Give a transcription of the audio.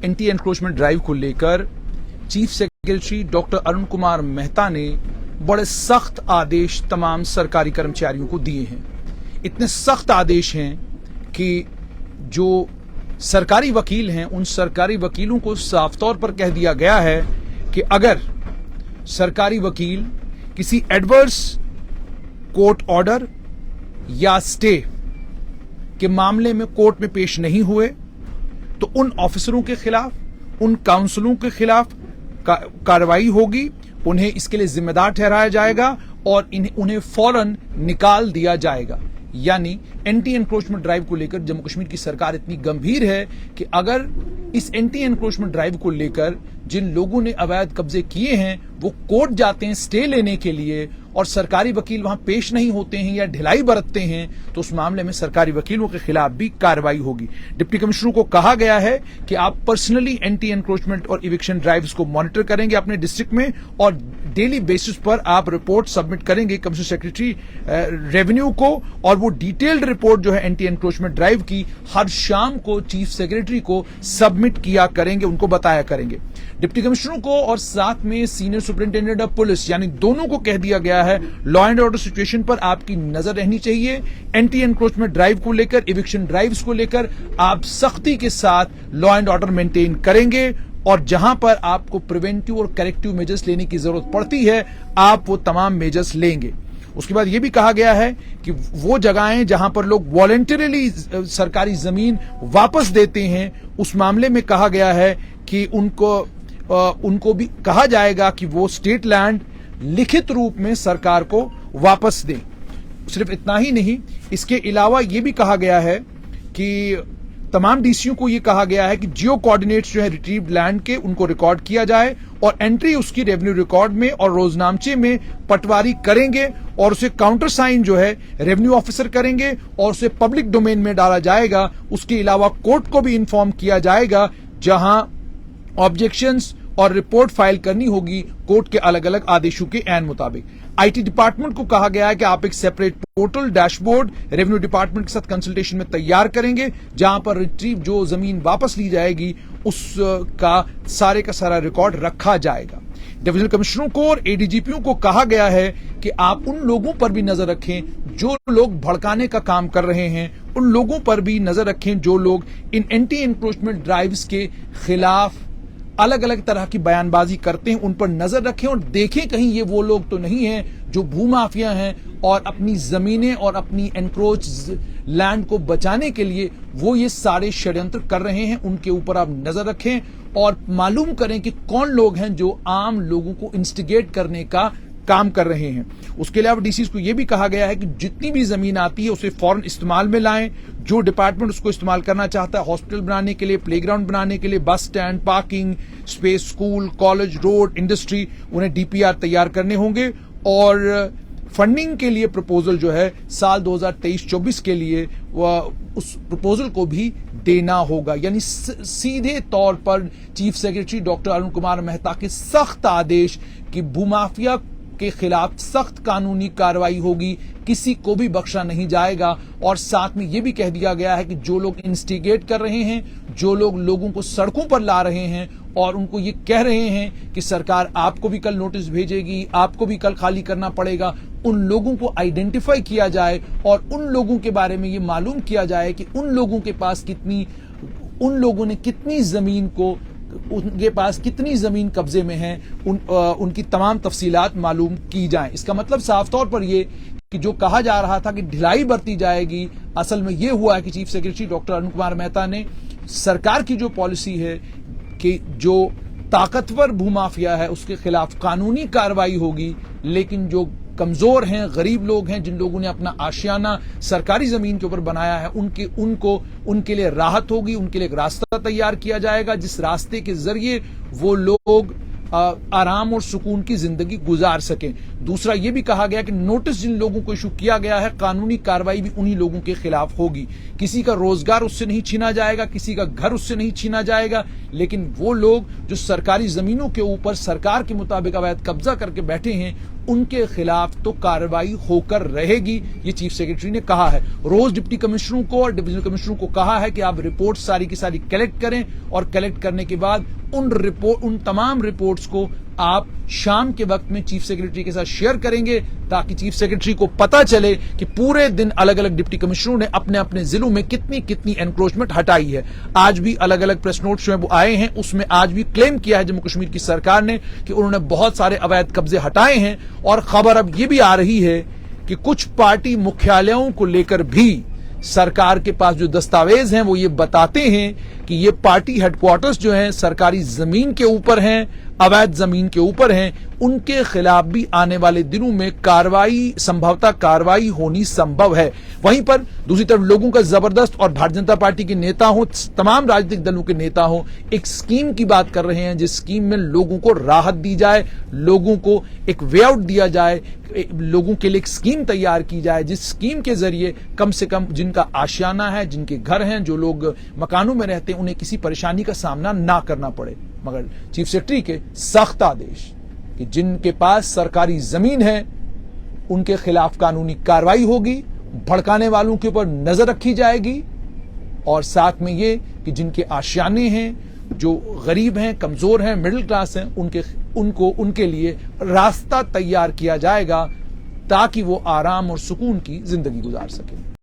Anti encroachment drive को लेकर chief secretary doctor Arun Kumar Mehta ने बड़े सख्त आदेश तमाम सरकारी कर्मचारियों को दिए हैं। इतने सख्त आदेश हैं कि जो सरकारी वकील हैं उन सरकारी वकीलों को साफ तौर पर कह दिया गया है कि अगर सरकारी वकील किसी एडवर्स कोर्ट ऑर्डर या स्टे के मामले में कोर्ट में पेश नहीं हुए तो उन ऑफिसरों के खिलाफ, उन काउंसलों के खिलाफ कार्रवाई होगी, उन्हें इसके लिए जिम्मेदार ठहराया जाएगा और उन्हें फौरन निकाल दिया जाएगा। यानी एंटी एनक्रोचमेंट ड्राइव को लेकर जम्मू कश्मीर की सरकार इतनी गंभीर है कि अगर इस एंटी एनक्रोचमेंट ड्राइव को लेकर जिन लोगों ने अवैध कब्जे किए हैं वो कोर्ट जाते हैं स्टे लेने के लिए और सरकारी वकील वहां पेश नहीं होते हैं या ढिलाई बरतते हैं तो उस मामले में सरकारी वकीलों के खिलाफ भी कार्रवाई होगी। डिप्टी कमिश्नरों को कहा गया है कि आप पर्सनली एंटी एनक्रोचमेंट और इविक्शन ड्राइव्स को मॉनिटर करेंगे अपने डिस्ट्रिक्ट में और डेली बेसिस पर आप रिपोर्ट सबमिट करेंगे कमिश्नर सेक्रेटरी रेवेन्यू को और वो डिटेल्ड रिपोर्ट जो है एंटी एनक्रोचमेंट ड्राइव की हर शाम को चीफ सेक्रेटरी को सबमिट किया करेंगे, उनको बताया करेंगे। डिप्टी कमिश्नरों को और साथ में सीनियर सुपरिंटेंडेंट ऑफ पुलिस यानी दोनों को कह दिया गया है लॉ एंड ऑर्डर सिचुएशन पर आपकी नजर रहनी चाहिए। एंटी एनक्रोचमेंट ड्राइव को लेकर, इविक्शन ड्राइव्स को लेकर आप सख्ती के साथ लॉ एंड ऑर्डर मेंटेन करेंगे और जहां पर आपको प्रिवेंटिव और करेक्टिव मेजर्स लेने की जरूरत पड़ती है आप वो तमाम मेजर्स लेंगे। उसके बाद यह भी कहा गया है कि वो जगहें जहां पर लोग वॉलंटरीली सरकारी जमीन वापस देते हैं उस मामले में कहा गया है कि उनको भी कहा जाएगा कि वो स्टेट लैंड लिखित रूप में सरकार को वापस दें। सिर्फ इतना ही नहीं, इसके अलावा यह भी कहा गया है कि तमाम डीसीओ को यह कहा गया है कि जियो कोऑर्डिनेट्स जो है रिट्रीव्ड लैंड के उनको रिकॉर्ड किया जाए और एंट्री उसकी रेवेन्यू रिकॉर्ड में और रोजनामचे में पटवारी करेंगे और उसे काउंटर साइन जो है रेवेन्यू ऑफिसर करेंगे और उसे पब्लिक डोमेन में डाला जाएगा। उसके अलावा कोर्ट को भी इन्फॉर्म किया जाएगा जहां ऑब्जेक्शंस और रिपोर्ट फाइल करनी होगी कोर्ट के अलग अलग आदेशों के ऐन मुताबिक। आईटी डिपार्टमेंट को कहा गया है कि आप एक separate portal dashboard revenue department के साथ कंसल्टेशन में तैयार करेंगे जहां पर रिट्रीव जो जमीन वापस ली जाएगी उसका सारे का सारा रिकॉर्ड रखा जाएगा। डिविजनल कमिश्नरों को और एडीजीपीओं को कहा गया है कि आप उन लोगों पर भी नजर रखें जो लोग भड़काने का काम कर रहे हैं, उन लोगों पर भी नजर रखें जो लोग इन एंटी एनक्रोचमेंट ड्राइव्स के खिलाफ अलग अलग तरह की बयानबाजी करते हैं, उन पर नजर रखें और देखें कहीं ये वो लोग तो नहीं हैं जो भूमाफिया हैं और अपनी जमीनें और अपनी एनक्रोच लैंड को बचाने के लिए वो ये सारे षड्यंत्र कर रहे हैं। उनके ऊपर आप नजर रखें और मालूम करें कि कौन लोग हैं जो आम लोगों को इंस्टिगेट करने का काम कर रहे हैं। उसके अलावा डीसी को यह भी कहा गया है कि जितनी भी जमीन आती है उसे फौरन इस्तेमाल में लाएं। जो डिपार्टमेंट उसको इस्तेमाल करना चाहता है हॉस्पिटल बनाने के लिए, प्लेग्राउंड बनाने के लिए, bus stand, parking space, school, college, road, industry, उन्हें डीपीआर तैयार करने होंगे और फंडिंग के लिए प्रपोजल जो है साल 2023-24 के लिए उस प्रपोजल को भी देना होगा। यानी सीधे तौर पर chief secretary doctor Arun Kumar Mehta के सख्त आदेश कि भूमाफिया के खिलाफ सख्त कानूनी कार्रवाई होगी, किसी को भी बख्शा नहीं जाएगा। और साथ में यह भी कह दिया गया है कि जो लोग इंस्टिगेट कर रहे हैं, जो लोग लोगों को सड़कों पर ला रहे हैं और उनको ये कह रहे हैं कि सरकार आपको भी कल नोटिस भेजेगी, आपको भी कल खाली करना पड़ेगा, उन लोगों को आइडेंटिफाई किया जाए और उन लोगों के बारे में ये मालूम किया जाए कि उन लोगों के पास उन लोगों ने कितनी जमीन को, उनके पास कितनी जमीन कब्जे में है, उनकी तमाम तफसीलात मालूम की जाएं। इसका मतलब साफ तौर पर यह कि जो कहा जा रहा था कि ढिलाई बरती जाएगी, असल में यह हुआ है कि chief secretary doctor Arun Kumar Mehta ने सरकार की जो पॉलिसी है कि जो ताकतवर भूमाफिया है उसके खिलाफ कानूनी कार्रवाई होगी, लेकिन जो कमजोर हैं, गरीब लोग हैं, जिन लोगों ने अपना आशियाना सरकारी जमीन के ऊपर बनाया है, उनके लिए राहत होगी, उनके लिए एक रास्ता तैयार किया जाएगा जिस रास्ते के जरिए वो लोग आराम और सुकून की जिंदगी गुजार सकें। दूसरा ये भी कहा गया कि नोटिस जिन लोगों को इशू किया गया है कानूनी कार्रवाई भी उन्हीं लोगों के खिलाफ होगी। किसी का रोजगार उससे नहीं छीना जाएगा, किसी का घर उससे नहीं छीना जाएगा, लेकिन वो लोग जो सरकारी जमीनों के ऊपर सरकार के मुताबिक अवैध कब्जा करके बैठे हैं उनके खिलाफ तो कार्रवाई होकर रहेगी, ये चीफ सेक्रेटरी ने कहा है। रोज डिप्टी कमिश्नरों को और डिवीजनल कमिश्नरों को कहा है कि आप रिपोर्ट सारी की सारी कलेक्ट करें और कलेक्ट करने के बाद उन तमाम रिपोर्ट्स को आप शाम के वक्त में चीफ सेक्रेटरी के साथ शेयर करेंगे, ताकि चीफ सेक्रेटरी को पता चले कि पूरे दिन अलग अलग डिप्टी कमिश्नरों ने अपने अपने जिलों में कितनी कितनी एनक्रोचमेंट हटाई है। आज भी अलग अलग प्रेस नोट्स जो है वो आए हैं, उसमें आज भी क्लेम किया है जम्मू कश्मीर की सरकार ने कि उन्होंने बहुत सारे अवैध कब्जे हटाए हैं। और खबर अब ये भी आ रही है कि कुछ पार्टी मुख्यालयों को लेकर भी सरकार के पास जो दस्तावेज हैं वो ये बताते हैं कि ये पार्टी हेडक्वार्टर्स जो हैं सरकारी जमीन के ऊपर हैं, अवैध जमीन के ऊपर हैं, उनके खिलाफ भी आने वाले दिनों में संभवतः कार्रवाई होनी संभव है। वहीं पर दूसरी तरफ लोगों का जबरदस्त, और भारतीय जनता पार्टी के नेता हो, तमाम राजनीतिक दलों के नेता हो, एक स्कीम की बात कर रहे हैं जिस स्कीम में लोगों को राहत दी जाए, लोगों को एक वे आउट दिया जाए, लोगों के लिए एक स्कीम तैयार की जाए जिस स्कीम के जरिए कम से कम जिनका आशियाना है, जिनके घर हैं, जो लोग मकानों में रहते हैं, उन्हें किसी परेशानी का सामना ना करना पड़े। मगर चीफ सेक्रेटरी के सख्त आदेश कि जिनके पास सरकारी जमीन है उनके खिलाफ कानूनी कार्रवाई होगी, भड़काने वालों के ऊपर नजर रखी जाएगी, और साथ में ये कि जिनके आशियाने हैं, जो गरीब हैं, कमजोर हैं, मिडिल क्लास हैं, उनके लिए रास्ता तैयार किया जाएगा ताकि वो आराम और सुकून की जिंदगी गुजार सके।